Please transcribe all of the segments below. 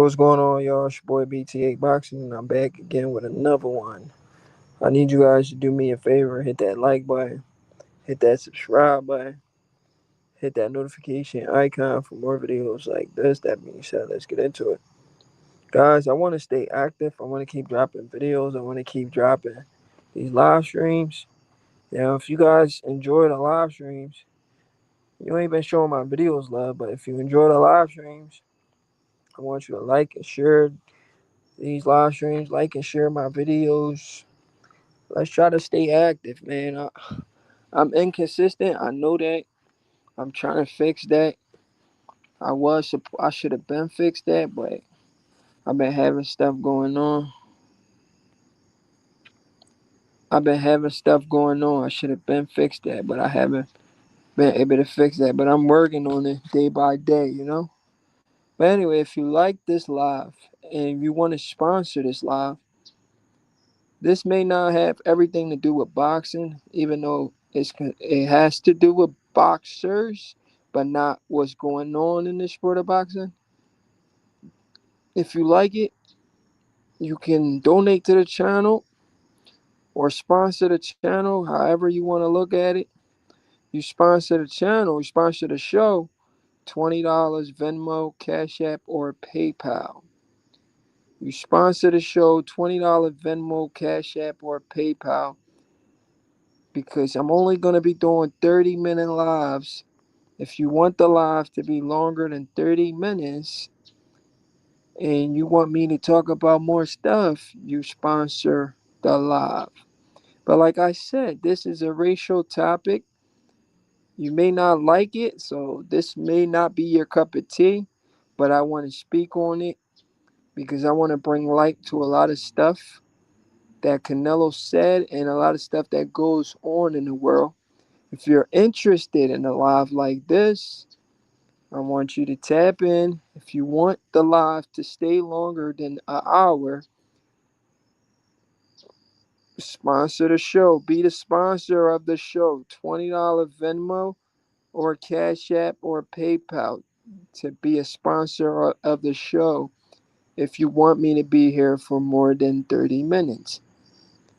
What's going on, y'all? It's your boy BTA Boxing, and I'm back again with another one. I need you guys to do me a favor, hit that like button, hit that subscribe button, hit that notification icon for more videos like this. That being said, let's get into it. Guys, I want to stay active. I want to keep dropping videos. I want to keep dropping these live streams. Now, if you guys enjoy the live streams, you ain't been showing my videos love, but if you enjoy the live streams, I want you to like and share these live streams, like and share my videos. Let's try to stay active, man. I'm inconsistent. I know that. I'm trying to fix that. I should have been fixed that, but I've been having stuff going on. I've been having stuff going on. I should have been fixed that, but I haven't been able to fix that. But I'm working on it day by day. But anyway, if you like this live and if you want to sponsor this live, this may not have everything to do with boxing, even though it has to do with boxers, but not what's going on in the sport of boxing. If you like it, you can donate to the channel or sponsor the channel, however you want to look at it. You sponsor the channel, you sponsor the show, $20 Venmo, Cash App, or PayPal. You sponsor the show, $20 Venmo, Cash App, or PayPal, because I'm only going to be doing 30-minute lives. If you want the live to be longer than 30 minutes and you want me to talk about more stuff, you sponsor the live. But like I said, this is a racial topic. You may not like it, so this may not be your cup of tea, but I want to speak on it because I want to bring light to a lot of stuff that Canelo said and a lot of stuff that goes on in the world. If you're interested in a live like this, I want you to tap in. If you want the live to stay longer than an hour, sponsor the show. Be the sponsor of the show. $20 Venmo or Cash App or PayPal to be a sponsor of the show if you want me to be here for more than 30 minutes.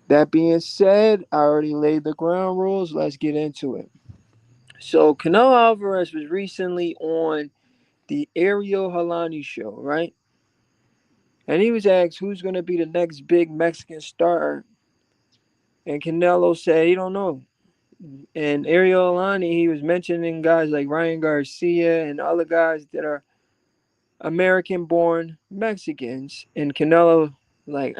That being said, I already laid the ground rules. Let's get into it. So, Canelo Alvarez was recently on the Ariel Helwani show, right? And he was asked who's going to be the next big Mexican star. And Canelo said he don't know. And Ariel Helwani, he was mentioning guys like Ryan Garcia and other guys that are American-born Mexicans. And Canelo, like,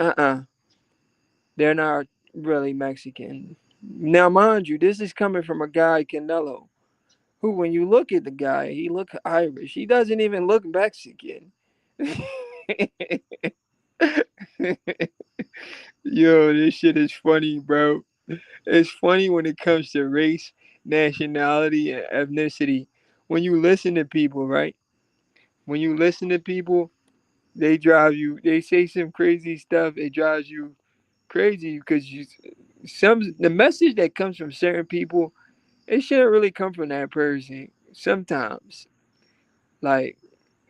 they're not really Mexican. Now, mind you, this is coming from a guy, Canelo, who, when you look at the guy, he look Irish. He doesn't even look Mexican. Yo, this shit is funny, bro. It's funny when it comes to race, nationality, and ethnicity. When you listen to people, right? When you listen to people, they say some crazy stuff. It drives you crazy because the message that comes from certain people, it shouldn't really come from that person. Sometimes, like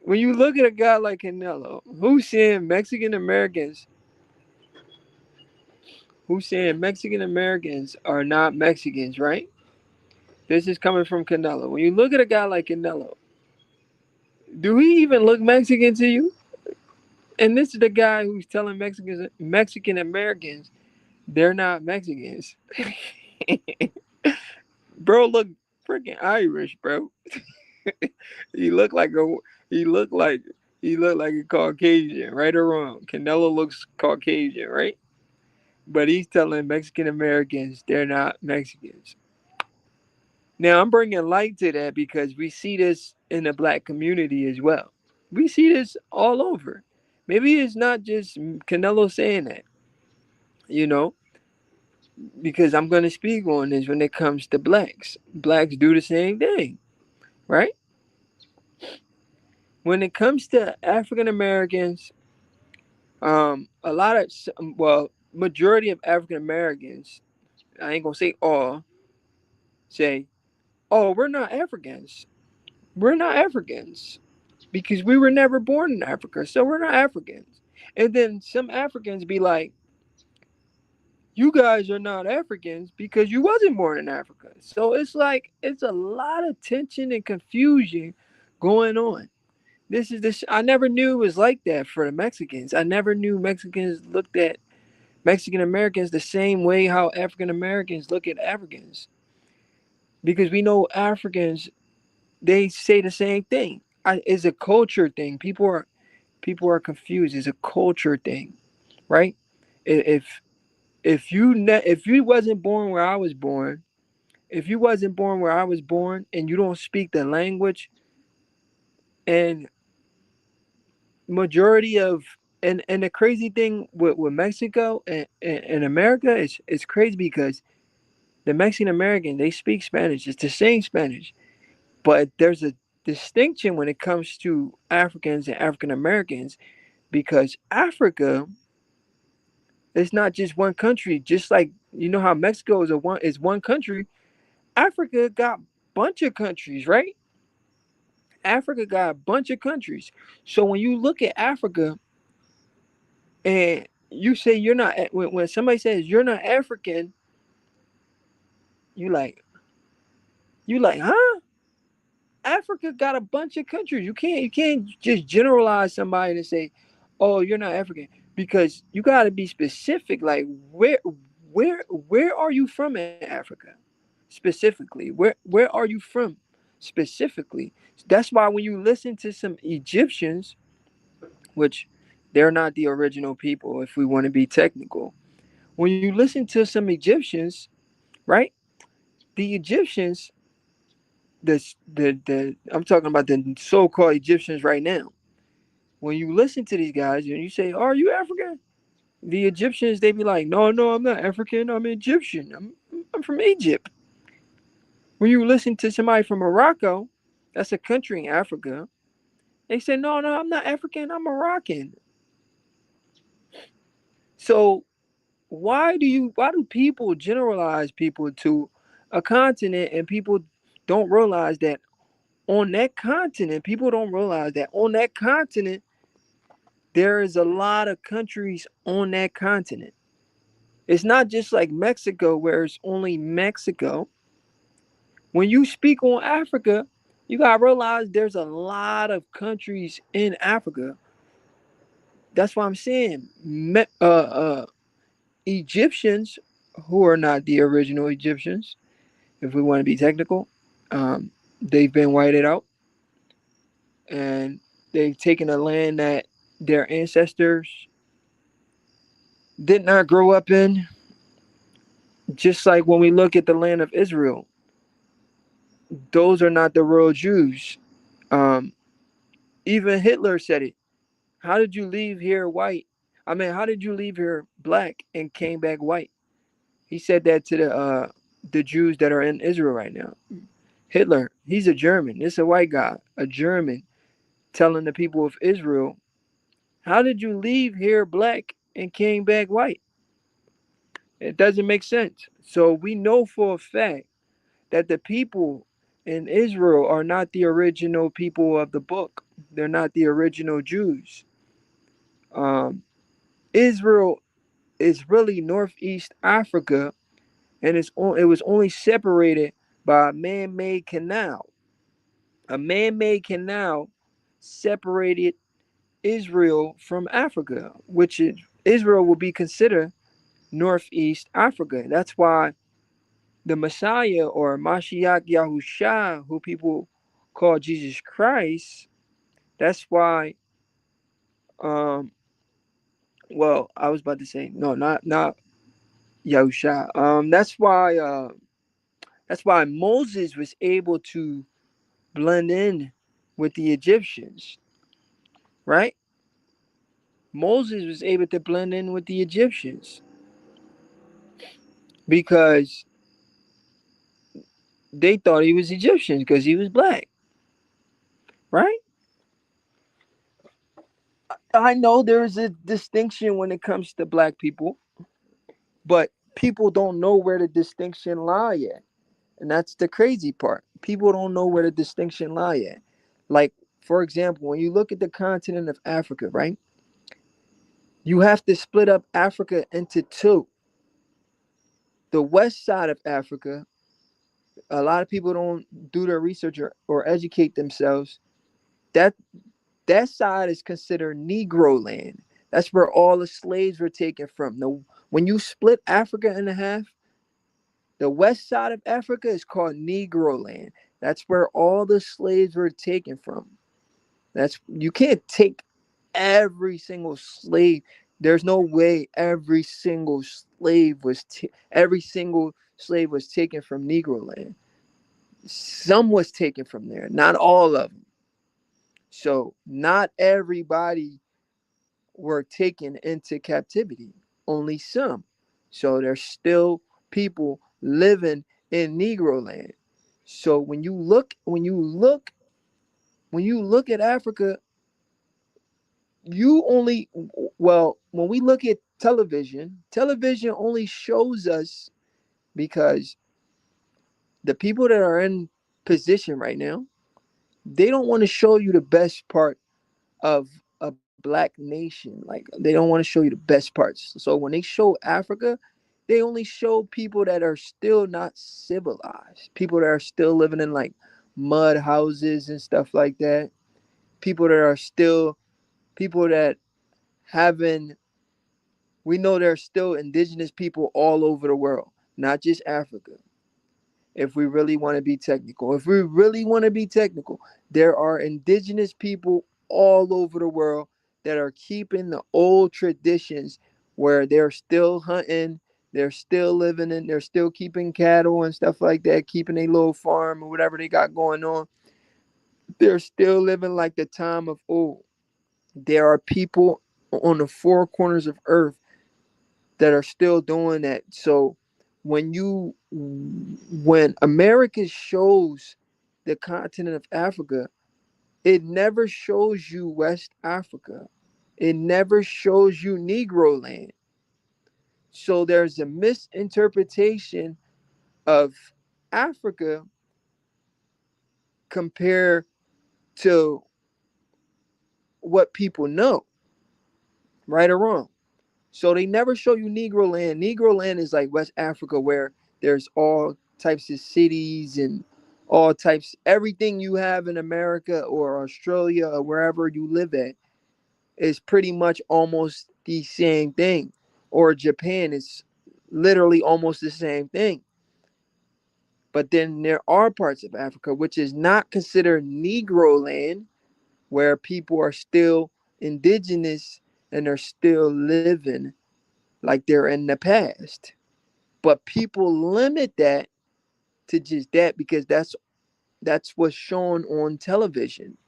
when you look at a guy like Canelo, who's saying Mexican Americans are not Mexicans, right? This is coming from Canelo. When you look at a guy like Canelo, do he even look Mexican to you? And this is the guy who's telling Mexican Americans they're not Mexicans. Bro, look freaking Irish, bro. he looked like a he looked like he looked like a Caucasian, right or wrong. Canelo looks Caucasian, right? But he's telling Mexican Americans they're not Mexicans. Now I'm bringing light to that because we see this in the black community as well. We see this all over. Maybe it's not just Canelo saying that, you know, because I'm going to speak on this when it comes to blacks. Blacks do the same thing, right? When it comes to African Americans, a lot of, well, majority of African Americans, I ain't gonna say all, say, "Oh, we're not Africans. We're not Africans. because we were never born in Africa, so we're not Africans. And then some Africans be like, you guys are not Africans because you wasn't born in Africa. So it's like it's a lot of tension and confusion going on. This is this I never knew it was like that for the Mexicans. I never knew Mexicans looked at Mexican Americans the same way how African Americans look at Africans. Because we know Africans, they say the same thing. It's a culture thing. People are confused. It's a culture thing, right? If if you wasn't born where I was born, if you wasn't born where I was born, and you don't speak the language, and majority of and the crazy thing with Mexico and America is crazy because the Mexican American, they speak Spanish. It's the same Spanish, but there's a distinction when it comes to Africans and African Americans because Africa is not just one country. Just like you know how Mexico is one country, Africa got bunch of countries, right? Africa got a bunch of countries. So when you look at Africa and you say you're not, when somebody says you're not African, you like huh? Africa got a bunch of countries. You can't just generalize somebody and say, "Oh, you're not African," because you got to be specific. Like where are you from in Africa? Specifically, where are you from? Specifically, that's why when you listen to some Egyptians, which they're not the original people, if we want to be technical, when you listen to some Egyptians, right? The Egyptians, the I'm talking about the so-called Egyptians right now. When you listen to these guys and you say, "Are you African?" The Egyptians, they be like, "No, no, I'm not African. I'm Egyptian. I'm from Egypt." When you listen to somebody from Morocco, that's a country in Africa, they say, "No, no, I'm not African. I'm Moroccan." So why do people generalize people to a continent and people don't realize that on that continent, people don't realize that on that continent there is a lot of countries on that continent. It's not just like Mexico where it's only Mexico. When you speak on Africa, you gotta realize there's a lot of countries in Africa. That's why I'm saying Egyptians who are not the original Egyptians, if we want to be technical, um, they've been whited out and they've taken a land that their ancestors did not grow up in. Just like when we look at the land of Israel, those are not the real Jews. Um, Even Hitler said it. How did you leave here white? I mean, how did you leave here black and came back white? He said that to the Jews that are in Israel right now. Hitler, he's a German. It's a white guy, a German, telling the people of Israel, "How did you leave here black and came back white?" It doesn't make sense. So we know for a fact that the people in Israel are not the original people of the book. They're not the original Jews. Um, Israel is really Northeast Africa, and it was only separated by a man-made canal. A man-made canal separated Israel from Africa, which is Israel will be considered Northeast Africa. That's why the Messiah or Mashiach Yahusha, who people call Jesus Christ, that's why um well, I was about to say no, not Yahusha. That's why Moses was able to blend in with the Egyptians, right? Moses was able to blend in with the Egyptians because they thought he was Egyptian because he was black, right? I know there is a distinction when it comes to black people, but people don't know where the distinction lie at. And that's the crazy part. People don't know where the distinction lie at. Like For example, when you look at the continent of Africa, right, you have to split up Africa into two. The west side of Africa, a lot of people don't do their research or educate themselves. That that side is considered Negro land. That's where all the slaves were taken from. When you split Africa in half, the west side of Africa is called Negro land. That's where all the slaves were taken from. That's you can't take every single slave. There's no way every single slave was taken from Negro land. Some was taken from there, not all of them. So not everybody were taken into captivity, only some. So there's still people living in Negro land. So when you look at Africa, you only well, when we look at television only shows us because the people that are in position right now, they don't want to show you the best part of a black nation. Like they don't want to show you the best parts. So when they show Africa, they only show people that are still not civilized, people that are still living in like mud houses and stuff like that. People that are still people that haven't we know there's still indigenous people all over the world, not just Africa. If we really want to be technical, there are indigenous people all over the world that are keeping the old traditions where they're still hunting, they're still keeping cattle and stuff like that, keeping a little farm or whatever they got going on. They're still living like the time of old. There are people on the four corners of earth that are still doing that. So when America shows the continent of Africa, it never shows you West Africa. It never shows you Negro land. So there's a misinterpretation of Africa compared to what people know, right or wrong. So they never show you Negro land. Negro land is like West Africa where there's all types of cities and all types everything you have in America or Australia or wherever you live at is pretty much almost the same thing. Or Japan is literally almost the same thing. But then there are parts of Africa which is not considered Negro land where people are still indigenous and are still living like they're in the past. But people limit that to just that because that's what's shown on television.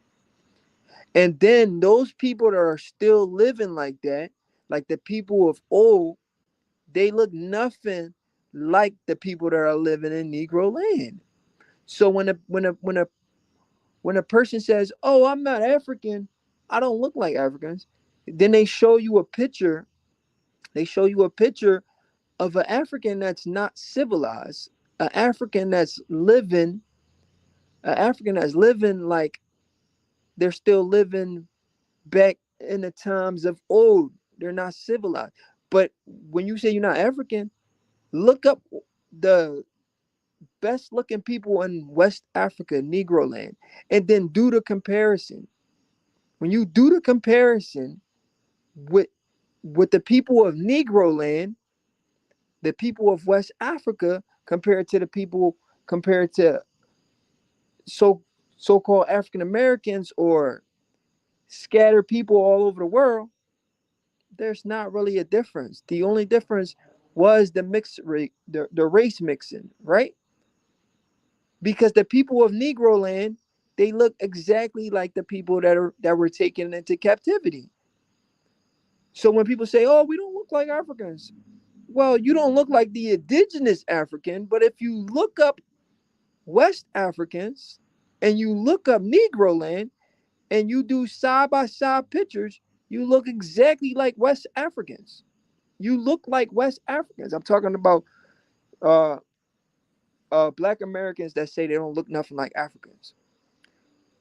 And then those people that are still living like that, like the people of old, they look nothing like the people that are living in Negro land. So when a person says, "Oh, I'm not African. I don't look like Africans," then they show you a picture. They show you a picture of an African that's not civilized, an African that's living, an African that's living like they're still living back in the times of old. They're not civilized. But when you say you're not African, look up the best looking people in West Africa, Negro land, and then do the comparison. When you do the comparison with the people of Negro land, the people of West Africa compared to so so-called African Americans or scattered people all over the world, there's not really a difference. The only difference was the mix rate, the race mixing, right? Because the people of Negro land, they look exactly like the people that were taken into captivity. So when people say, "Oh, we don't look like Africans," well, you don't look like the indigenous African, but if you look up West Africans and you look up Negro land and you do side by side pictures, you look exactly like West Africans. You look like West Africans. I'm talking about uh, Black Americans that say they don't look nothing like Africans.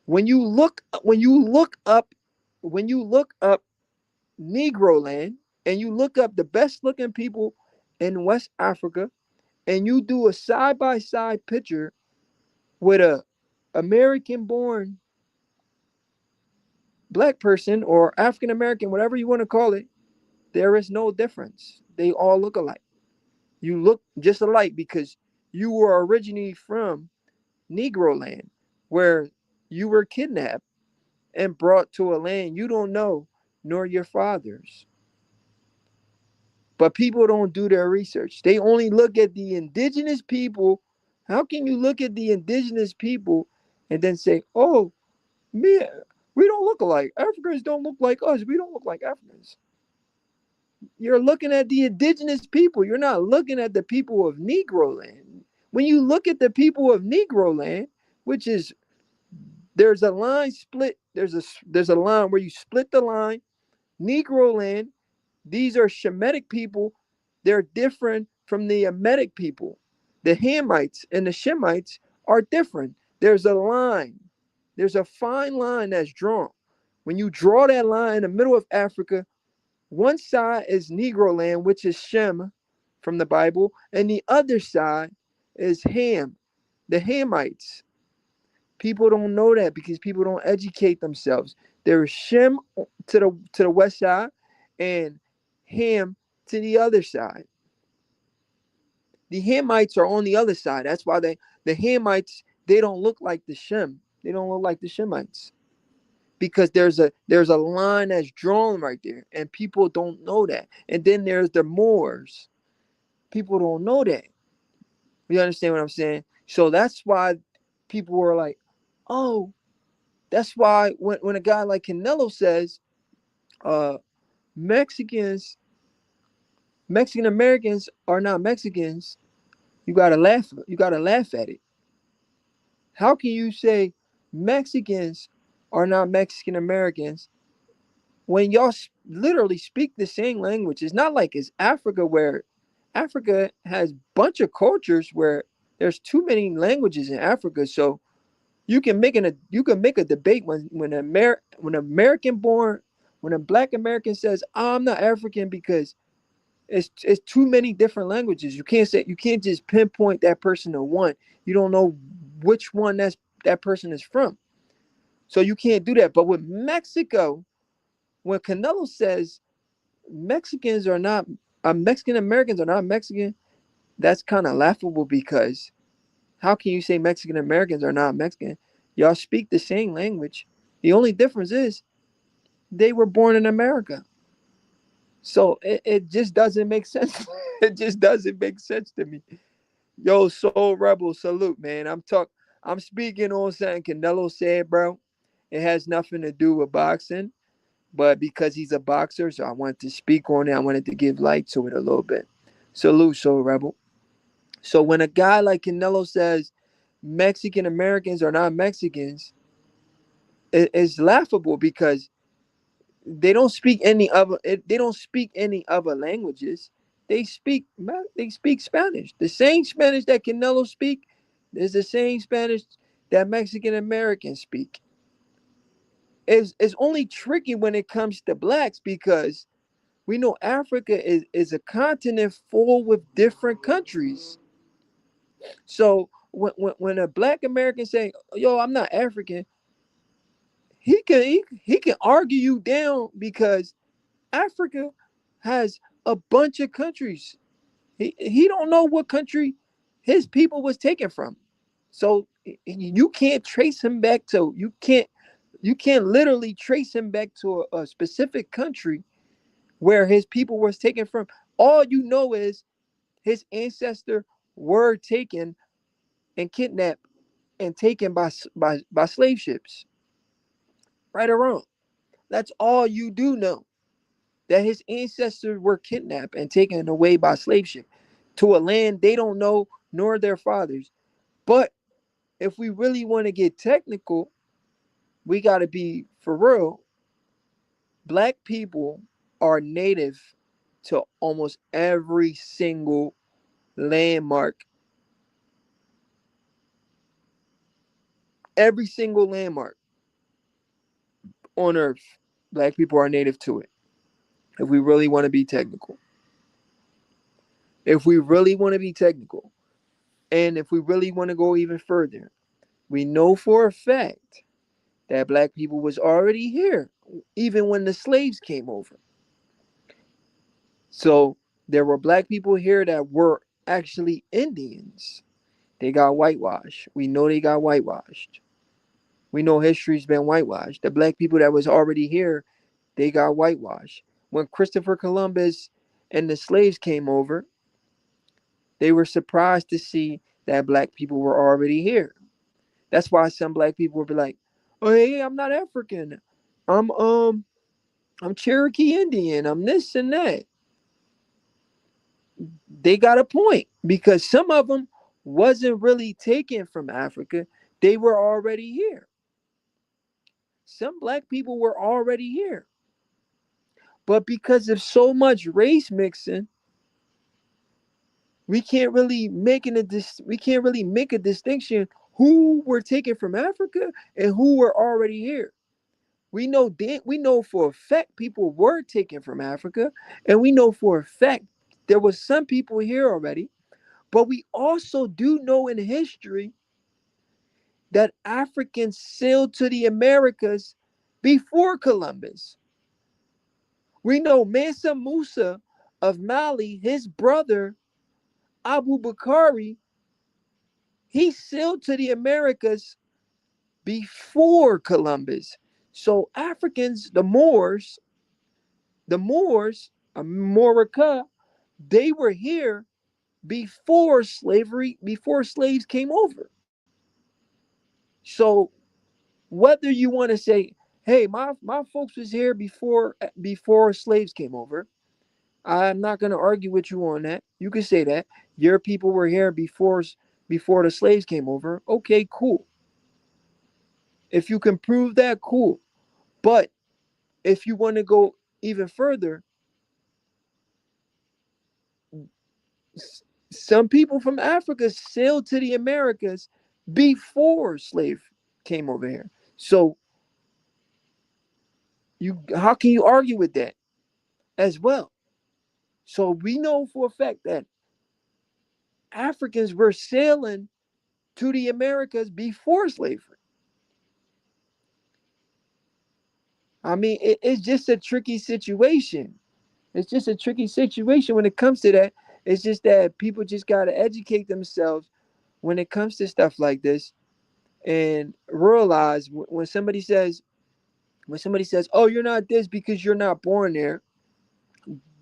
When you look up Negro land, and you look up the best looking people in West Africa, and you do a side by side picture with a American born black person or African American, whatever you want to call it, there is no difference. They all look alike. You look just alike because you were originally from Negro land, where you were kidnapped and brought to a land you don't know, nor your fathers. But people don't do their research. They only look at the indigenous people. How can you look at the indigenous people and then say, oh, me, we don't look alike. Africans don't look like us. We don't look like Africans. You're looking at the indigenous people. You're not looking at the people of Negro land. When you look at the people of Negro land, which is there's a line split, there's a line where you split the line. Negro land, these are Shemitic people. They're different from the Hamitic people. The Hamites and the Shemites are different. There's a line. There's a fine line that's drawn. When you draw that line in the middle of Africa, one side is Negro land, which is Shem from the Bible, and the other side is Ham, the Hamites. People don't know that because people don't educate themselves. There is Shem to the west side and Ham to the other side. The Hamites are on the other side. That's why the Hamites, they don't look like the Shem. They don't look like the Shemites because there's a line that's drawn right there, and people don't know that. And then there's the Moors. People don't know that. You understand what I'm saying? So that's why people were like, oh, that's why when a guy like Canelo says, uh, Mexicans, Mexican Americans are not Mexicans, you gotta laugh. You gotta laugh at it. How can you say Mexicans are not Mexican Americans when y'all literally speak the same language? It's not like it's Africa where Africa has bunch of cultures where there's too many languages in Africa. So you can make a debate when American born when a black American says, oh, I'm not African because it's too many different languages. You can't just pinpoint that person to one. You don't know which one that person is from. So you can't do that. But with Mexico, when Canelo says Mexicans are not Mexican Americans are not Mexican, that's kind of laughable because how can you say Mexican Americans are not Mexican? Y'all speak the same language. The only difference is they were born in America. So it just doesn't make sense. It just doesn't make sense to me. Yo, Soul Rebel, salute, man. I'm speaking on something Canelo said, bro. It has nothing to do with boxing, but because he's a boxer, so I wanted to speak on it. I wanted to give light to it a little bit. Salute, Soul Rebel. So when a guy like Canelo says Mexican Americans are not Mexicans, it's laughable because they don't speak any other languages. They speak Spanish. The same Spanish that Canelo speak is the same Spanish that Mexican Americans speak. It's only tricky when it comes to blacks because we know Africa is a continent full with different countries. So when a black American say, "Yo, I'm not African," he can argue you down because Africa has a bunch of countries. He don't know what country his people was taken from. So you can't trace him back to you can't literally trace him back to a specific country where his people was taken from. All you know is his ancestor were taken and kidnapped and taken by slave ships. Right or wrong. That's all you do know. That his ancestors were kidnapped and taken away by slave ship to a land they don't know nor their fathers. But if we really want to get technical, we got to be for real. Black people are native to almost every single landmark, every single landmark. on earth, black people are native to it. If we really want to be technical. If we really want to be technical. And if we really want to go even further, we know for a fact that black people was already here, even when the slaves came over. So there were black people here that were actually Indians. They got whitewashed. We know they got whitewashed. We know history's been whitewashed. The black people that was already here, they got whitewashed. When Christopher Columbus and the slaves came over, they were surprised to see that black people were already here. That's why some black people would be like, "Oh, hey, I'm not African. I'm Cherokee Indian. I'm this and that." They got a point because some of them wasn't really taken from Africa. They were already here. Some black people were already here. But because of so much race mixing, we can't really make a distinction who were taken from Africa and who were already here. We know for a fact people were taken from Africa, and we know for a fact there was some people here already. But we also do know in history that Africans sailed to the Americas before Columbus. We know Mansa Musa of Mali, his brother Abu Bakari, he sailed to the Americas before Columbus. So Africans, the Moors, America, they were here before slavery, before slaves came over. So whether you want to say, hey, my folks was here before slaves came over, I'm not going to argue with you on that. You can say that your people were here before the slaves came over. Okay, cool. If you can prove that, cool. But if you want to go even further, some people from Africa sailed to the Americas before slave came over here. So you how can you argue with that as well? So we know for a fact that Africans were sailing to the Americas before slavery. I mean, it's just a tricky situation. It's just a tricky situation when it comes to that. It's just that people just got to educate themselves when it comes to stuff like this and realize when somebody says, "Oh, you're not this because you're not born there,"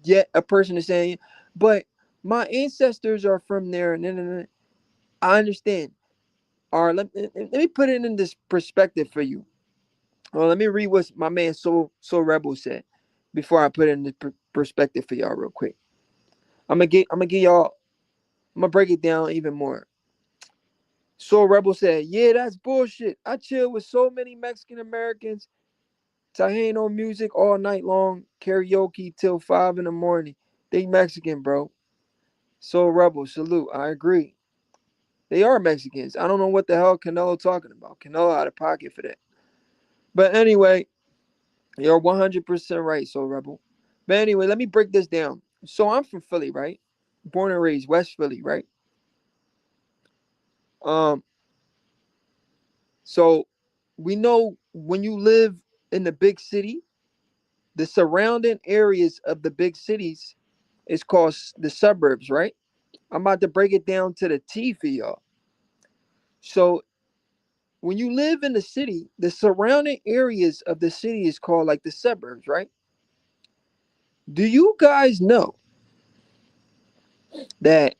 yet a person is saying, "But my ancestors are from there." And I understand. All right, let me put it in this perspective for you. Well, let me read what my man Soul Rebel said before I put it in the perspective for y'all real quick. I'm gonna get y'all. I'm gonna break it down even more. Soul Rebel said, "Yeah, that's bullshit. I chill with so many Mexican Americans. Tajano music all night long, karaoke till 5 in the morning. They Mexican, bro." Soul Rebel, salute. I agree. They are Mexicans. I don't know what the hell Canelo talking about. Canelo out of pocket for that. But anyway, you're 100% right, Soul Rebel. But anyway, let me break this down. So I'm from Philly, right? Born and raised West Philly, right? Um, so we know when you live in the big city, the surrounding areas of the big cities is called the suburbs, right? I'm about to break it down to the T for y'all. So when you live in the city, the surrounding areas of the city is called like the suburbs, right? Do you guys know that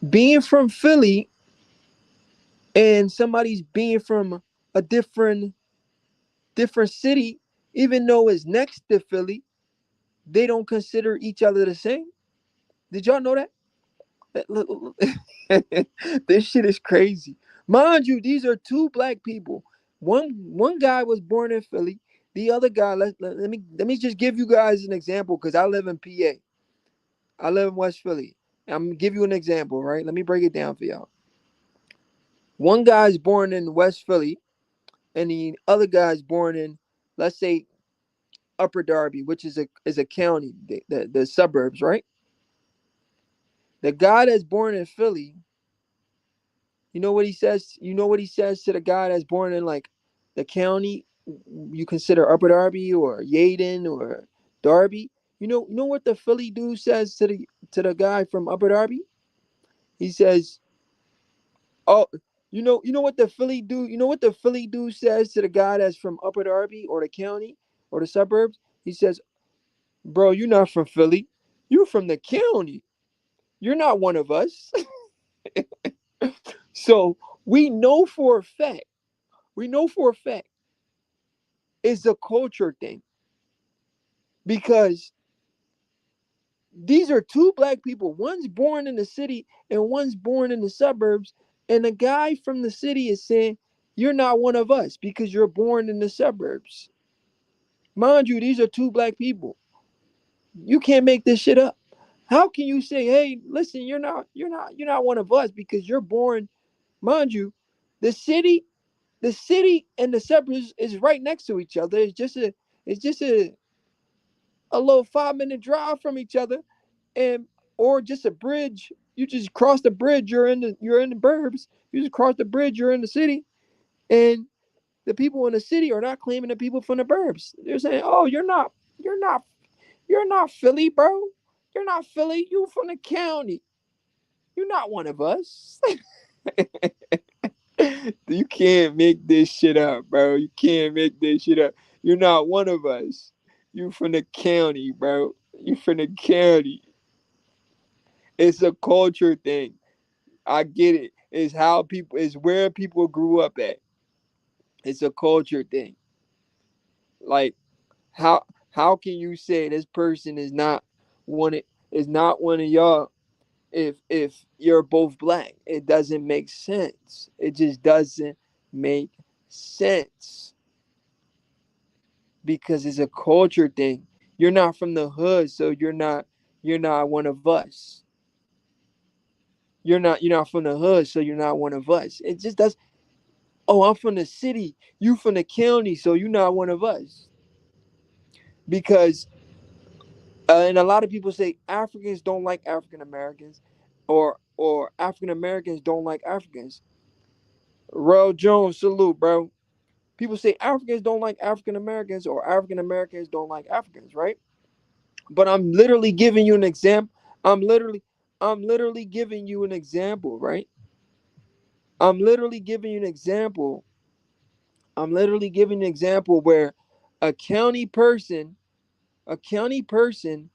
being from Philly and somebody's being from a different city, even though it's next to Philly, they don't consider each other the same? Did y'all know that? This shit is crazy. Mind you, these are two black people. One guy was born in Philly. The other guy, let me just give you guys an example because I live in PA. I live in West Philly. I'm gonna give you an example, right? Let me break it down for y'all. One guy's born in West Philly. and the other guy's born in, let's say, Upper Darby, which is a county, the suburbs, right? The guy that's born in Philly, you know what he says? You know what he says to the guy that's born in like the county you consider Upper Darby or Yaden or Darby? You know what the Philly dude says to the guy from Upper Darby? He says, "Oh, you know what the Philly dude, you know what the Philly dude says to the guy that's from Upper Darby or the county or the suburbs? He says, "Bro, you're not from Philly. You're from the county. You're not one of us." So we know for a fact, we know for a fact it's a culture thing because these are two black people. One's born in the city and one's born in the suburbs. And the guy from the city is saying, "You're not one of us because you're born in the suburbs." Mind you, these are two black people. You can't make this shit up. How can you say, "Hey, listen, you're not one of us because you're born," mind you, the city, the city and the suburbs is right next to each other. It's just a little 5 minute drive from each other, and or just a bridge. You just cross the bridge, you're in the burbs. You just cross the bridge, you're in the city, and the people in the city are not claiming the people from the burbs. They're saying, "Oh, you're not, you're not Philly, bro. You're not Philly. You from the county. You're not one of us." You can't make this shit up, bro. You can't make this shit up. You're not one of us. You from the county, bro. You from the county. It's a culture thing. I get it. It's how people. It's where people grew up at. It's a culture thing. Like how how can you say this person is not one of y'all if you're both black? It doesn't make sense. It just doesn't make sense because it's a culture thing. You're not from the hood, so you're not one of us. You're not from the hood, so you're not one of us. It just does. Oh, I'm from the city. You from the county, so you're not one of us. Because and a lot of people say Africans don't like African Americans, or African Americans don't like Africans. Roy Jones, salute, bro. People say Africans don't like African Americans, or African Americans don't like Africans, right? But I'm literally giving you an example. I'm literally giving you an example, right? I'm literally giving you an example. I'm literally giving an example where a county person, a county person,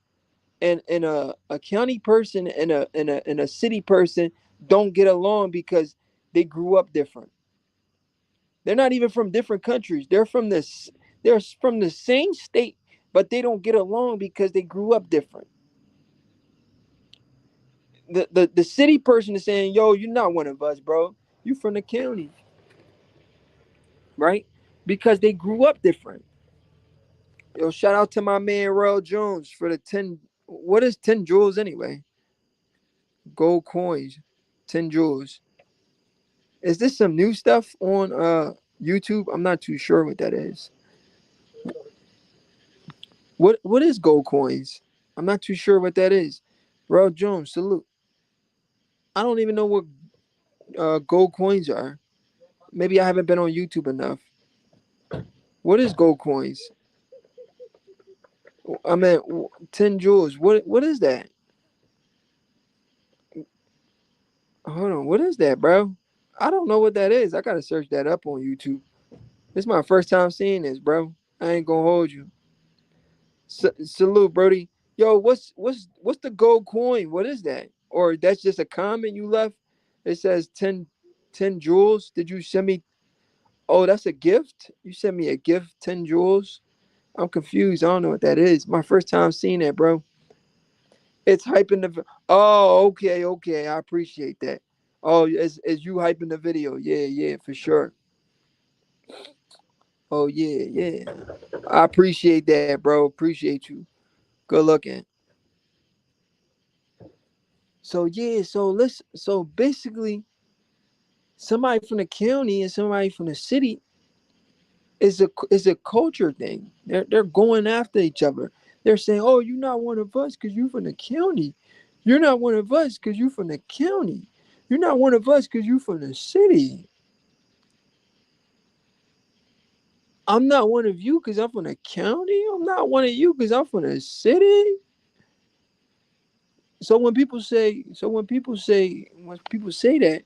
and a county person and a city person don't get along because they grew up different. They're not even from different countries. They're from the same state, but they don't get along because they grew up different. The city person is saying, "Yo, you're not one of us, bro. You from the county," right? Because they grew up different. Yo, shout out to my man Royal Jones for the 10. What is 10 jewels anyway? Gold coins, 10 jewels. Is this some new stuff on YouTube? I'm not too sure what that is. What is gold coins? I'm not too sure what that is. Royal Jones, salute. I don't even know what gold coins are. Maybe I haven't been on YouTube enough. What is gold coins? I mean, 10 jewels. What is that? Hold on. What is that, bro? I don't know what that is. I gotta search that up on YouTube. This is my first time seeing this, bro. I ain't gonna hold you. Salute, Brody. Yo, what's the gold coin? What is that? Or that's just a comment you left? It says 10 jewels. Did you send me? Oh, that's a gift. You sent me a gift, 10 jewels. I'm confused. I don't know what that is. My first time seeing that, bro. It's hyping the. Oh, okay, okay. I appreciate that. Oh, is you hyping the video? Yeah, yeah, for sure. Oh yeah, yeah. I appreciate that, bro. Appreciate you. Good looking. So yeah, so basically, somebody from the county and somebody from the city, It's a culture thing. They're going after each other. They're saying, "Oh, you're not one of us because you from the county. You're not one of us because you from the county. You're not one of us because you from the city. I'm not one of you because I'm from the county. I'm not one of you because I'm from the city." So when people say that,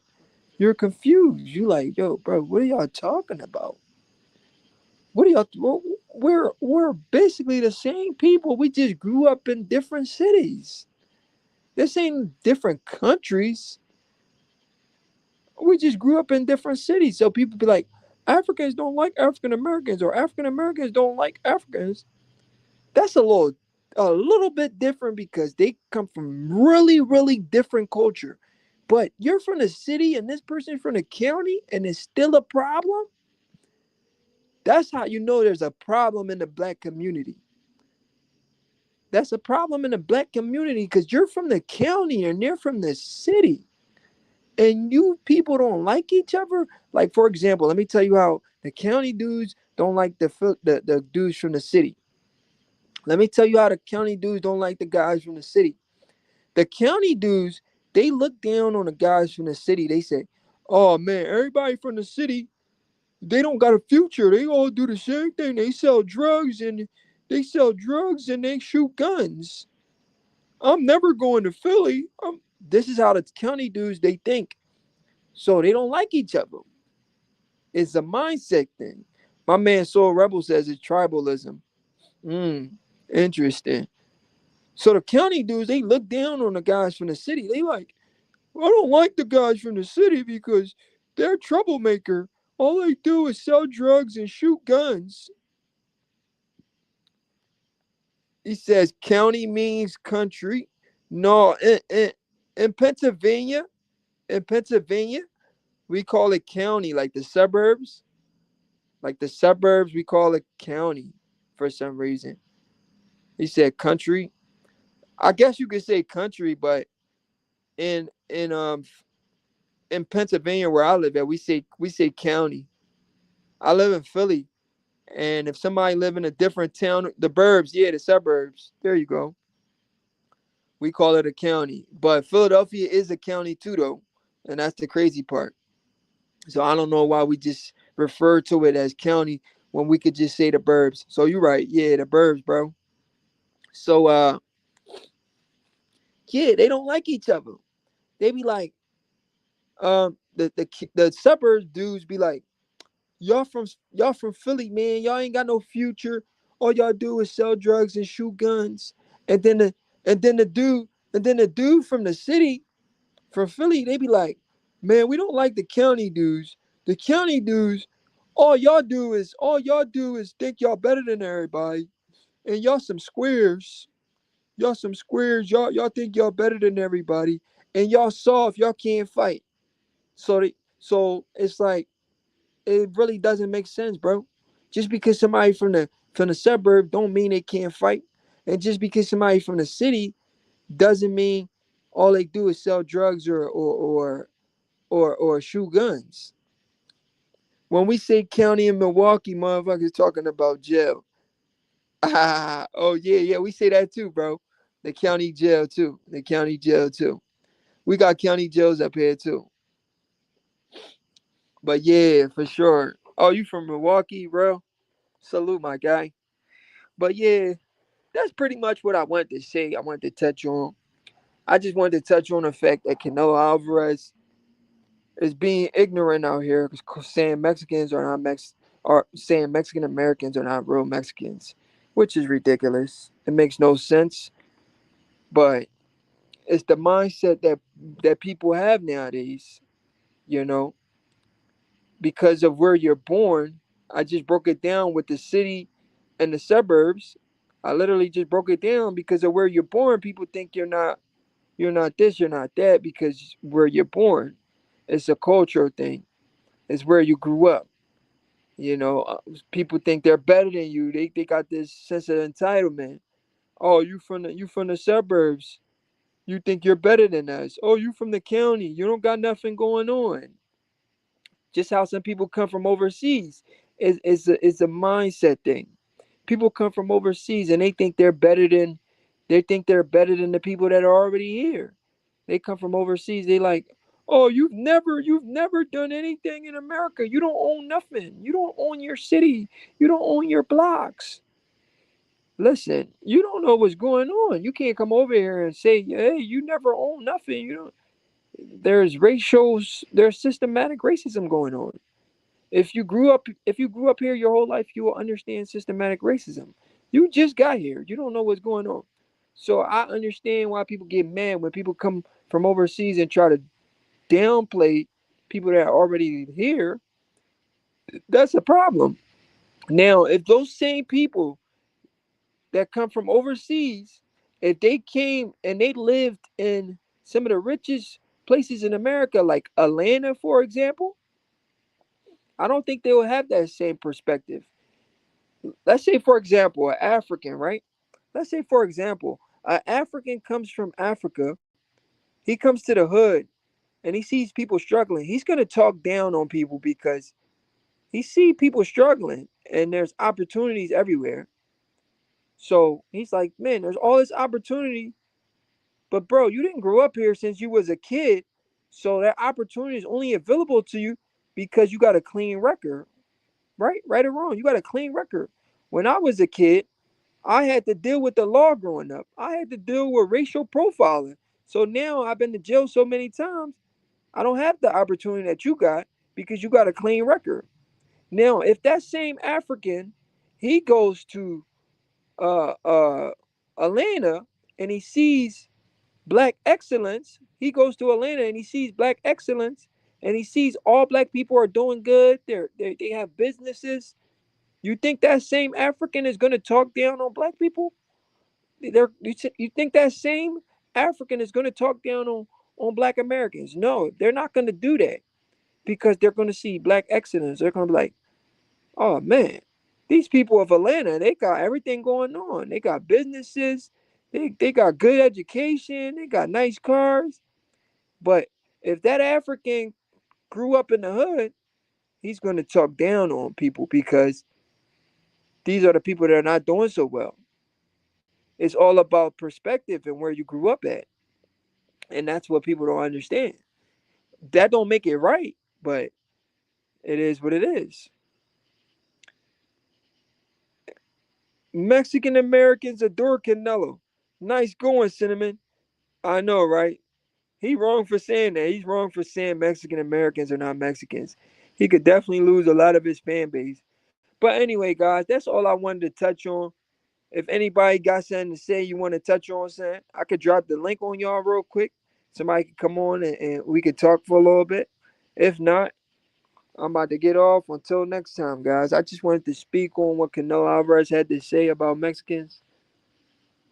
you're confused. You like, yo, bro, what are y'all talking about? What are y'all? Well, we're basically the same people. We just grew up in different cities. This ain't different countries. We just grew up in different cities. So people be like, Africans don't like African Americans, or African Americans don't like Africans. That's a little bit different because they come from really, really different culture. But you're from the city and this person's from the county and it's still a problem. That's how you know there's a problem in the black community. That's a problem in the black community because you're from the county and they're from the city. And you people don't like each other. Like, for example, let me tell you how the county dudes don't like the dudes from the city. Let me tell you how the county dudes don't like the guys from the city. The county dudes, they look down on the guys from the city. They say, "Oh man, everybody from the city, they don't got a future. They all do the same thing. They sell drugs and they shoot guns. I'm never going to Philly." This is how the county dudes they think. So they don't like each other. It's a mindset thing. My man Soul Rebel says it's tribalism. Hmm, interesting. So the county dudes, they look down on the guys from the city. They like, I don't like the guys from the city because they're troublemaker. All they do is sell drugs and shoot guns. He says county means country. No, in Pennsylvania, in Pennsylvania, we call it county, like the suburbs. Like the suburbs, we call it county for some reason. He said country. I guess you could say country, but in in um in Pennsylvania where I live at, we say county. I live in Philly, and if somebody live in a different town, the burbs, yeah, the suburbs. There you go. We call it a county, but Philadelphia is a county too, though, and that's the crazy part. So I don't know why we just refer to it as county when we could just say the burbs. So you're right, yeah, the burbs, bro. So yeah, they don't like each other. They be like, the suburbs dudes be like, y'all from Philly, man. Y'all ain't got no future. All y'all do is sell drugs and shoot guns. And then the and then the dude from the city, from Philly, they be like, man, we don't like the county dudes. The county dudes, all y'all do is think y'all better than everybody. And y'all some squares. Y'all some squares. Y'all think y'all better than everybody. And y'all soft. Y'all can't fight. So it's like it really doesn't make sense, bro. Just because somebody from the suburb don't mean they can't fight, and just because somebody from the city doesn't mean all they do is sell drugs or shoot guns. When we say county in Milwaukee, motherfuckers talking about jail. Ah, oh yeah, yeah, we say that too, bro. The county jail too. The county jail too. We got county jails up here too. But yeah, for sure. Oh, you from Milwaukee, bro? Salute, my guy. But yeah, that's pretty much what I wanted to say. I wanted to touch on. I just wanted to touch on the fact that Canelo Alvarez is being ignorant out here, saying Mexicans are not or saying Mexican Americans are not real Mexicans, which is ridiculous. It makes no sense, but it's the mindset that people have nowadays. You know, because of where you're born. I just broke it down with the city and the suburbs. I literally just broke it down because of where you're born. People think you're not this, you're not that because where you're born. It's a cultural thing. It's where you grew up. People think they're better than you. They got this sense of entitlement. Oh, you from the suburbs. You think you're better than us. Oh, you from the county. You don't got nothing going on. Just how some people come from overseas It's a mindset thing. People come from overseas and they think they're better than the people that are already here. They come from overseas. They like, oh, you've never done anything in America. You don't own nothing. You don't own your city. You don't own your blocks. Listen, you don't know what's going on. You can't come over here and say, hey, you never own nothing. You don't. There's systematic racism going on. If you grew up here your whole life, you will understand systematic racism. You just got here. You don't know what's going on. So I understand why people get mad when people come from overseas and try to downplay people that are already here. That's a problem. Now, if those same people that come from overseas, if they came and they lived in some of the richest places in America, like Atlanta, for example, I don't think they will have that same perspective. Let's say, for example, an African, right? Let's say, for example, an African comes from Africa. He comes to the hood and he sees people struggling. He's going to talk down on people because he see people struggling and there's opportunities everywhere. So he's like, man, there's all this opportunity. But bro, you didn't grow up here since you was a kid. So that opportunity is only available to you because you got a clean record, right? Right or wrong, you got a clean record. When I was a kid, I had to deal with the law growing up. I had to deal with racial profiling. So now I've been to jail so many times, I don't have the opportunity that you got because you got a clean record. Now, if that same African, he goes to uh uh Atlanta and he sees black excellence, he goes to Atlanta and he sees black excellence and he sees all black people are doing good. They have businesses. You think that same African is going to talk down on black people? You think that same African is going to talk down on black Americans? No, they're not going to do that because they're going to see black excellence. They're going to be like, oh man, these people of Atlanta, they got everything going on. They got businesses, they got good education, they got nice cars. But if that African grew up in the hood, he's going to talk down on people because these are the people that are not doing so well. It's all about perspective and where you grew up at. And that's what people don't understand. That don't make it right, but it is what it is. Mexican Americans adore Canelo. Nice going, Cinnamon. I know, right? He wrong for saying that. He's wrong for saying Mexican Americans are not Mexicans. He could definitely lose a lot of his fan base. But anyway, guys, that's all I wanted to touch on. If anybody got something to say you want to touch on, something, I could drop the link on y'all real quick. Somebody could come on and we could talk for a little bit. If not, I'm about to get off. Until next time, guys. I just wanted to speak on what Canelo Alvarez had to say about Mexicans.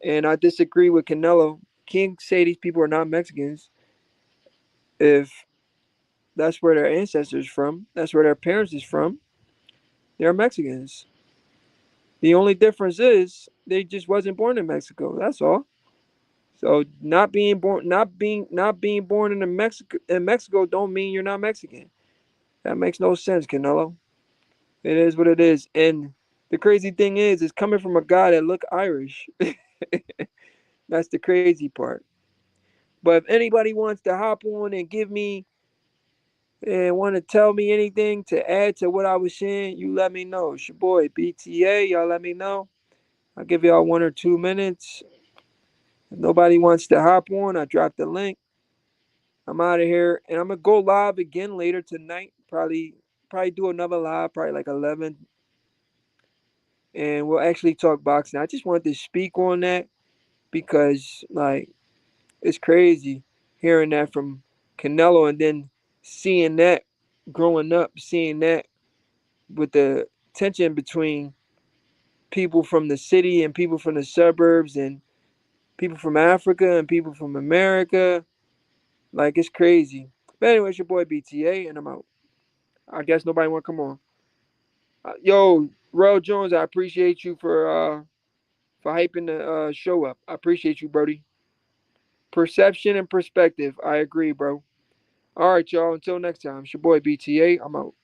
And I disagree with Canelo. Can't say these people are not Mexicans if that's where their ancestors from. That's where their parents is from. They're Mexicans. The only difference is they just wasn't born in Mexico. That's all. So not being born in Mexico don't mean you're not Mexican. That makes no sense, Canelo. It is what it is. And the crazy thing is, it's coming from a guy that look Irish. That's the crazy part. But if anybody wants to hop on and give me and want to tell me anything to add to what I was saying, you let me know. It's your boy BTA. Y'all let me know. I'll give y'all 1 or 2 minutes. If nobody wants to hop on, I drop the link. I'm out of here, and I'm gonna go live again later tonight. Probably do another live, probably like 11, and we'll actually talk boxing. I just wanted to speak on that because like it's crazy hearing that from Canelo, and then seeing that growing up, seeing that with the tension between people from the city and people from the suburbs and people from Africa and people from America. Like it's crazy. But anyway, it's your boy BTA, and I'm out. I guess nobody want to come on. Yo, Roy Jones, I appreciate you for hyping the show up. I appreciate you, Brody. Perception and perspective. I agree, bro. All right, y'all. Until next time, it's your boy BTA. I'm out.